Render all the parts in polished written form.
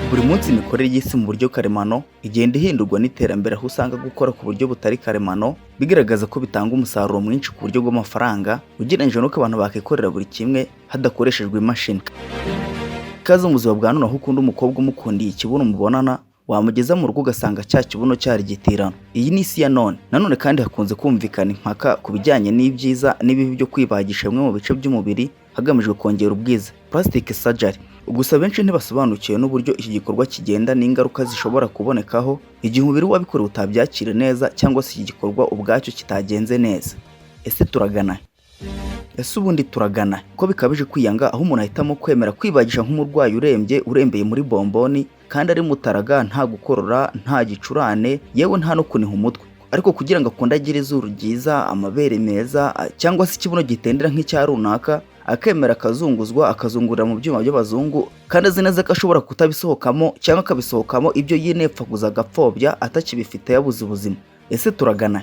Buri munsi imikorere y'isi mu buryo karemano igenda ihindurwa n'iterambere, aho usanga gukora ku buryo butari karemano bigaragaza ko bitanga umusaruro mwinshi ku buryo bw'amafaranga ugereranyije n'uko abantu bakikorera buri kimwe hadakoreshejwe imashini. Ikaze mu buzima bwa none, aho ukunda umukobwa umukundiye ikibuno mubonana, wamugeza mu rugo ugasanga cya kibuno cyari gitirano. Iyi ni isi ya none. Nanone kandi hakunze kumvikana impaka ku bijyanye n'ibyiza n'ibibi byo kwibagisha bimwe mu bice by'umubiri hagamijwe kongera ubwiza, plastic surgery. Gusa benshi ntibasobanukiwe n'uburyo iki gikorwa kigenda n'ingaruka zishobora kubonekaho igihe umubiri wabikorewe utabyakira neza cyangwa se iki gikorwa ubwacyo kitagenze neza. Ese turagana? Ese ubundi turagana ko bikabije kwiyanga, aho umuntu ahitamo kwemera kwibagisha nk'umurwayi urembeye muri bomboni, kandi ari mutaraga, nta gukorora, nta gicurane, yewe nta no kuniha umutwe, ariko kugira ngo akunde agire izuru ryiza, amabere meza, cyangwa se ikibuno gitendera nk'icya runaka, akemera akazunguzwa, akazungurira mu byuma by'abazungu, kandi azi neza ko ashobora kutabisohokamo cyangwa akabisohokamo ibyo yinepfaguza agapfobya atakibifite yabuze ubuzima. Ese turagana?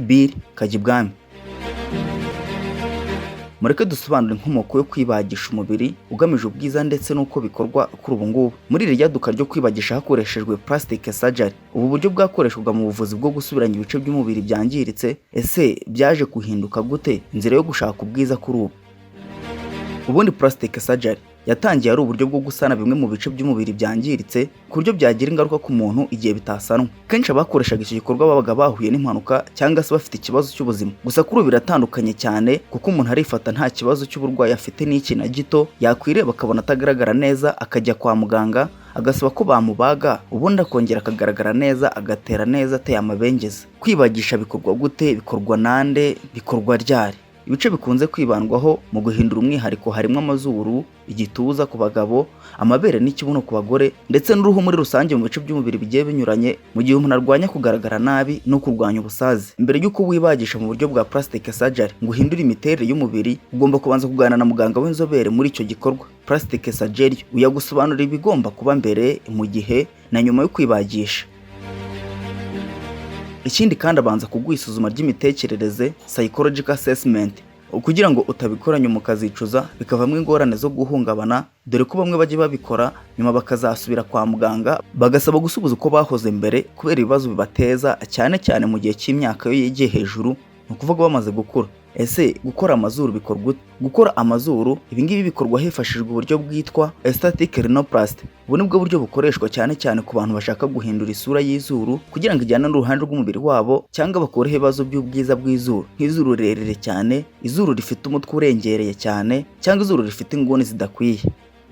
Bill Kajibwami. Mureke dusobanure inkomoko yo kwibagisha umubiri ugamije ubwiza ndetse n'uko bikorwa kuri ubu ngubu. Muri iri ryaduka ryo kwibagisha hakoreshejwe plastic surgery, ubu buryo bwakoreshwaga mu buvuzi bwo gusubiranya ibice by'umubiri byangiritse. Ese byaje guhinduka gute inzira yo gushaka ubwiza kuri ubu? Ubundi plastic surgery yatangiye ari uburyo bwo gusana bimwe mu bice by'umubiri byangiritse ku buryo byagira ingaruka ku muntu igihe bitasanwa. Kenshi abakoreshaga iki gikorwa babaga bahuye n'impanuka cyangwa se bafite ikibazo cy'ubuzima. Gusa kuri ubu biratandukanye cyane, kuko umuntu arifata nta kibazo cy'uburwayi afite n'iki na gito, yakwireba akabona atagaragara neza, akajya kwa muganga agasaba ko bamubaga, ubundi akongera akagaragara neza, agatera neza ateye amabengeza. Kwibagisha bikorwa gute? Bikorwa nande? Bikorwa ryari? Ibice bikunze kwibandwaho mu guhindura umwihariko harimo amazuru, igituza ku bagabo, amabere n'ikibuno ku bagore, ndetse n'uruhu muri rusange mu bice by'umubiri bigiye binyuranye, mu gihe umuntu arwanya kugaragara nabi no kurwanya ubusazi. Mbere y'uko wibagisha mu buryo bwa plastic surgery ngo uhindure imiterere y'umubiri, ugomba kubanza kuganira na muganga w'inzobere muri icyo gikorwa. Plastic surgery uyagusobanurira ibigomba kuba mbere, mu gihe na nyuma yo kwibagisha. Ikindi kandi abanza kuguha isuzuma ry'imitekerereze, psychological assessment, kugira ngo utabikora nyuma ukazicuza bikavamo ingorane zo guhungabana, dore ko bamwe bajya babikora nyuma bakazasubira kwa muganga bagasaba gusubiza uko bahoze mbere kubera ibibazo bibateza, cyane cyane mu gihe cy'imyaka yo yegeye hejuru, ni ukuvuga bamaze gukura. Ese gukora amazuru bikorwa gute? Gukora amazuru, ibingibi bikorwa hifashishijwe uburyo bwitwa aesthetic rhinoplasty. Ubu ni bwo buryo bukoreshwa cyane cyane ku bantu bashaka guhindura isura y'izuru kugira ngo ijyane n'uruhande rw'umubiri wabo, cyangwa bakureho ibibazo by'ubwiza bw'izuru, nk'izuru rirerire cyane, izuru rifite umutwe urengereye cyane, cyangwa izuru rifite inguni zidakwiye.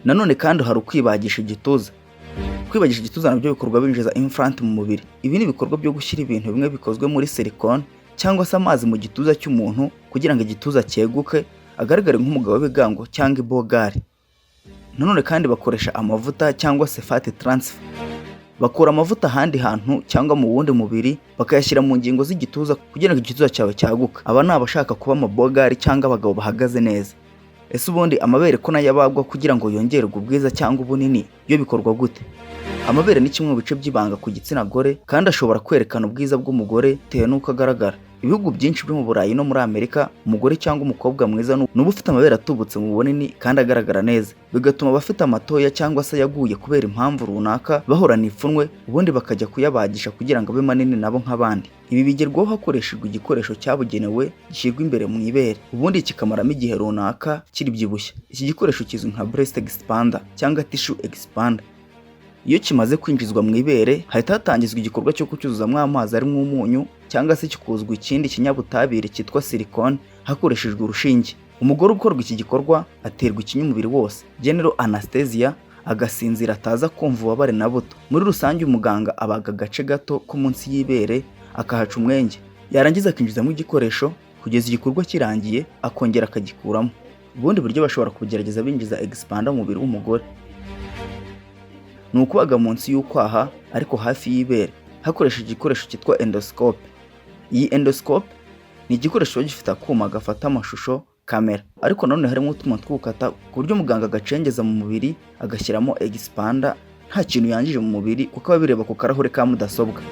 Nanone kandi hari ukwibagisha igituza. Kwibagisha igituza nabyo bikorwa binjiza implant mu mubiri. Ibi ni ibikorwa byo gushyira ibintu bimwe bikozwe muri silicone cyangwa se amazi mu gituza cy'umuntu kugira ngo igituza cyeguke, agaragare nk'umugabo w'ibigango cyangwa ibogari. Nanone kandi bakoresha amavuta cyangwa se fat transfer. Bakura amavuta ahandi hantu cyangwa mu wundi mubiri bakayashyira mu ngingo z'igituza kugira ngo igituza cyawe cyaguke. Aba ni abashaka kuba amabogari cyangwa abagabo bahagaze neza. Ese ubundi amabere ko nayo abagwa kugira ngo yongererwe ubwiza cyangwa ubunini, yo bikorwa gute? Amabere ni kimwe mu bice by'ibanga ku gitsina gore, kandi ashobora kwerekana ubwiza bw'umugore bitewe n'uko agaragara. Ibihugu byinshi byo mu Burayi no muri Amerika, umugore cyangwa umukobwa mwiza n'uba ufite amabere atubutse mu bunini kandi agaragara neza, bigatuma abafite amatoya cyangwa se yaguye kubera impamvu runaka bahorana ipfunwe, ubundi bakajya kuyabagisha kugira ngo abe manini nabo nk'abandi. Ibi bigerwaho hakoreshejwe igikoresho cyabugenewe gishyirwa imbere mu ibere, ubundi kikamaramo igihe runaka kiribyibushye. Iki gikoresho kizwi nka breast expander cyangwa tissue expander. Iyo kimaze kwinjizwa mu ibere, hahita hatangizwa igikorwa cyo kucyuzuzamo amazi arimo umunyu, cyangwa se kikuzwa ikindi kinyabutabire cyitwa silicone hakoreshejwe urushinge. Umugore ukorwa iki gikorwa aterwa ikinya umubiri wose, general anesthesia, agasinzira ataza kumva ububabare na buto. Muri rusange umuganga abaga agace gato ko munsi y'ibere akahaca umwenge, yarangiza akinjizamo igikoresho kugeza igikorwa kirangiye, akongera akagikuramo. Ubundi buryo bashobora kugerageza binjiza expander mu mubiri w'umugore ni ukubaga munsi y'ukwaha ariko hafi y'ibere hakoresheje igikoresho cyitwa endoscope. Iyi endoscope ni igikoresho gifite akuma gafata amashusho, kamera, ariko nanone harimo utuma twukata ku buryo muganga agacengeza mu mubiri agashyiramo expander nta kintu yangije mu mubiri, kuko abireba ku karahure ka mudasobwa.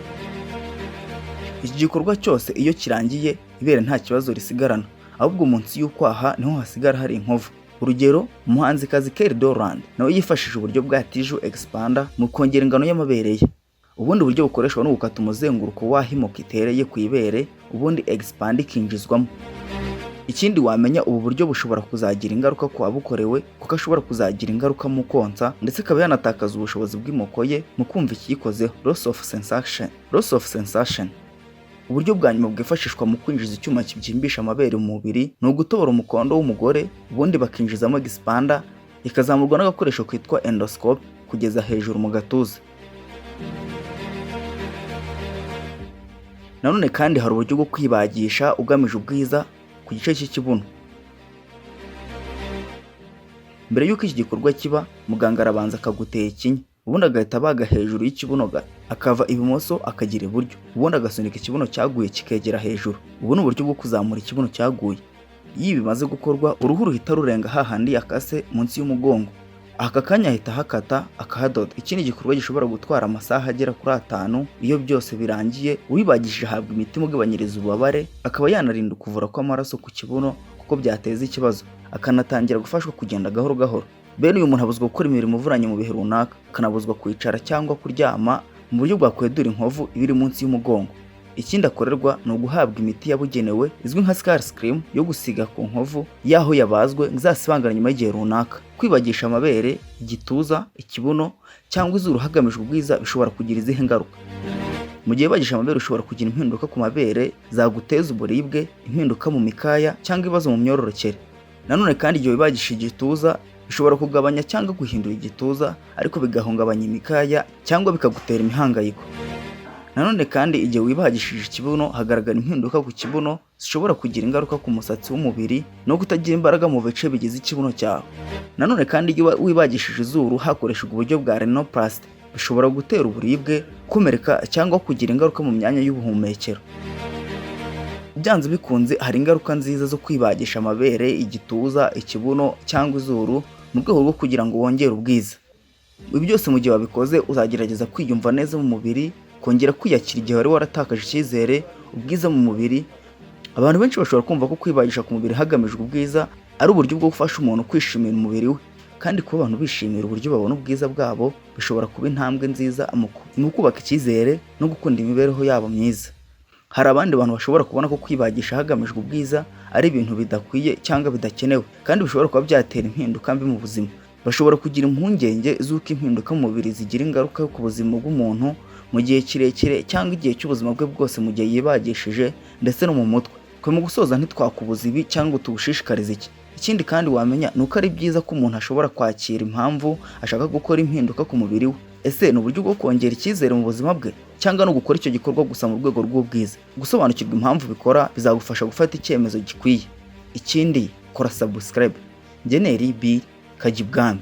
Iki gikorwa cyose iyo kirangiye ibere nta kibazo risigarana, ahubwo munsi y'ukwaha niho hasigara hari inkovu. Urugero, umuhanzikazi Kelly Rowland nawe yifashishije uburyo bwa tissue expander mu kongera ingano y'amabere ye. Ubundi buryo bukoreshwa no gukata umuzenguruko w'aho imoka itereye ku ibere, ubundi expand ikinjizwamo. Ikindi wamenya, ubu buryo bushobora kuzagira ingaruka ku wabukorewe kuko ashobora kuzagira ingaruka mu konsa ndetse akaba yanatakaza ubushobozi bw'imoko ye mu kumva ikiyikozeho, loss of sensation. Uburyo bwa nyuma bwifashishwa mu kwinjiza icyuma kibyimbisha amabere mu mubiri ni ugutobora umukondo w'umugore, ubundi bakinjizamo expander ikazamurwa n'agakoresho kitwa endoscope kugeza hejuru mu gatuza. Nanone kandi hari uburyo bwo kwibagisha ugamije ubwiza ku gice cy'ikibuno. Mbere y'uko iki gikorwa kiba, muganga arabanza akagutera ikinya, ubundi agahita abaga hejuru y'ikibuno akava ibumoso akagira iburyo, ubundi agasunika ikibuno cyaguye kikegera hejuru. Ubu ni uburyo bwo kuzamura ikibuno cyaguye. Iyo bimaze gukorwa, uruhu ruhita rurenga hahandi yakase munsi y'umugongo. Aka kanya ahita hakata akahadoda. Iki ni igikorwa gishobora gutwara amasaha agera kuri 5. Iyo byose birangiye, uwibagishije ahabwa imiti imugabanyiriza ububabare, akaba yanarinda kuvura kw'amaraso ku kibuno kuko byateza ikibazo, akanatangira gufashwa kugenda gahoro gahoro. Bene uyu muntu abuzwa gukora imirimo ivuranye mu bihe runaka, akanabuzwa kwicara cyangwa kuryama mu buryo bwakwedura inkovu ibiri munsi y'umugongo. Ikindi akorerwa ni uguhabwa imiti yabugenewe izwi nka scar cream yo gusiga ku nkovu yaho yabazwe izasibangana nyuma y'igihe runaka. Kwibagisha amabere, igituza, ikibuno cyangwa izuru hagamijwe ubwiza bishobora kugira izihe ngaruka. Mu gihe bagisha amabere ushobora kugira impinduka ku mabere zaguteza uburibwe, impinduka mu mikaya cyangwa ibibazo mu myororokere. Nanone kandi igihe wibagishije igituza bishobora kugabanya cyangwa guhindura igituza, ariko bigahungabanya imikaya cyangwa bikagutera imihangayiko. Nanone kandi igihe wibagishije ikibuno hagaragara impinduka ku kibuno zishobora kugira ingaruka ku musatsi w'umubiri no kutagira imbaraga mu bice bigize ikibuno cyawe. Nanone kandi iyo wibagishije izuru hakoreshejwe uburyo bwa rhinoplasty bishobora gutera uburibwe, komereka cyangwa kugira ingaruka mu myanya y'ubuhumekero. Byanze bikunze hari ingaruka nziza zo kwibagisha amabere, igituza, ikibuno cyangwa izuru mu rwego rwo kugira ngo wongere ubwiza. Ibi byose mu gihe wabikoze uzagerageza kwiyumva neza mu mubiri, kongera kwiyakira igihe wari waratakaje icyizere, ubwiza mu mubiri. Abantu benshi bashobora kumva ko kwibagisha ku mubiri hagamijwe ubwiza ari uburyo bwo gufasha umuntu kwishimira umubiri we, kandi kuba abantu bishimira uburyo babona ubwiza bwabo bishobora kuba intambwe nziza mu kubaka icyizere no gukunda imibereho yabo myiza. Hari abandi bantu bashobora kubona ko kwibagisha hagamijwe ubwiza ari ibintu bidakwiye cyangwa bidakenewe, kandi bishobora kuba byatera impinduka mbi mu buzima. Bashobora kugira impungenge z'uko impinduka mu mubiri zigira ingaruka ku buzima bw'umuntu mu gihe kirekire cyangwa igihe cy'ubuzima bwe bwose mu gihe yibagishije ndetse no mu mutwe. Twe mu gusoza ntitwakubuza ibi cyangwa tugushishikariza iki. Ikindi kandi wamenya ni uko ari byiza ko umuntu ashobora kwakira impamvu ashaka gukora impinduka ku mubiri we. Ese ni uburyo bwo kongera icyizere mu buzima bwe cyangwa no gukora icyo gikorwa gusa mu rwego rw'ubwiza? Gusobanukirwa impamvu bikora bizagufasha gufata icyemezo gikwiye. Ikindi, kora subscribe. Njye ni Bill Kajibwami.